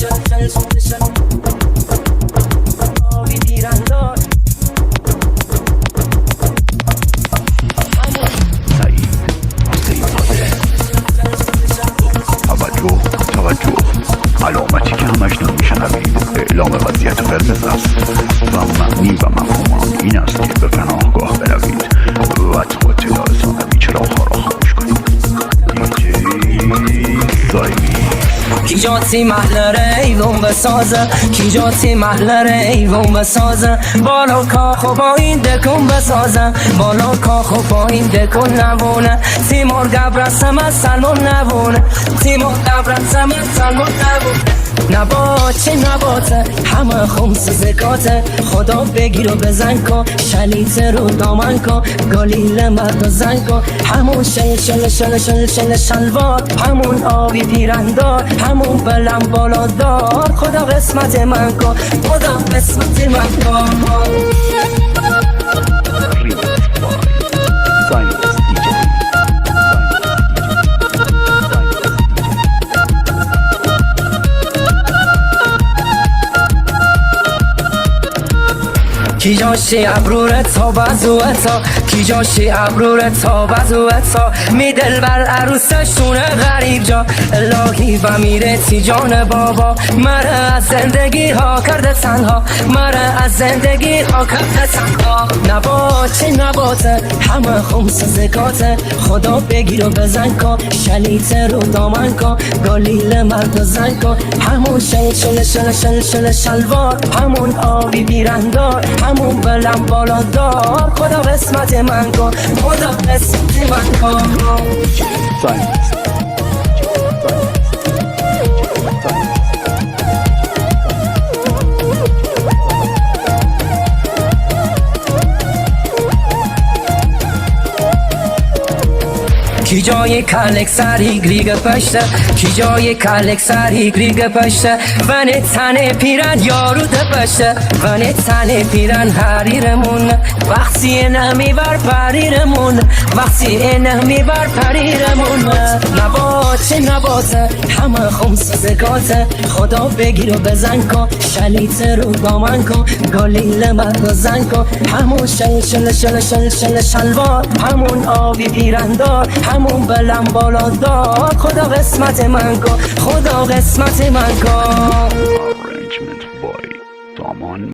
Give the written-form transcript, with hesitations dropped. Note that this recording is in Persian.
توجه علامتی که همش میشنوید اعلام وضعیت قرمز است و معنی و مفهوم آن این است که به پناهگاه بروید و اطلاع ثانوی چراغ‌ها را خاموش کنید. Kijoti mahlare ایوون بسازه kijoti mahlare ایوون بسازه بالا کاخو با این دکون بسازه بالا کاخو با این دکون نبونه تیمور گبرسم از سلمون نبونه تیمور گبرسم از سلمون نبونه نباته نباته همه خمس زکاته خدا بگیر و بزن کن شلیته رو دامن کن گلیل مرد زن کن همون شل شل شل شل شل شلوار همون آبی پیرندار همون بلم بالادار خدا قسمت من کن خدا قسمت من کن کی جاشی ابرورت تا بازوتا کی جاشی ابرورت تا بازوتا می دل بر عروسشونه غریب جا الهی و میره تی جان بابا مره از زندگی ها کرده تنها مره از زندگی ها کرده تنها نباته نباته همه خمس زکاته خدا بگیر و بزن کن شلیته رو دامن کن گلیل مرد زن کن همون شل شل شل شل شل شلوار همون آبی بیرندار همون بلم بالادار خدا قسمت من کن خدا قسمت من کن کی جای کلک سری گریگ پشته کی جای کلک سری گریگ پشته ونه تنه پیرن یارو دپشته ونه تنه پیرن حریرمون وقتی نمی بر پریرمون وقتی نمی بر پریرمون نباته نباته همه خمس زکاته خدا بگیر و بزن کن شلیته رو دامن کن گلیل مرد زن کن همون شل شل شل شل شل شلوار همون آبی پیرندار همون بلم بالادار خدا قسمت من کن خدا قسمت من کن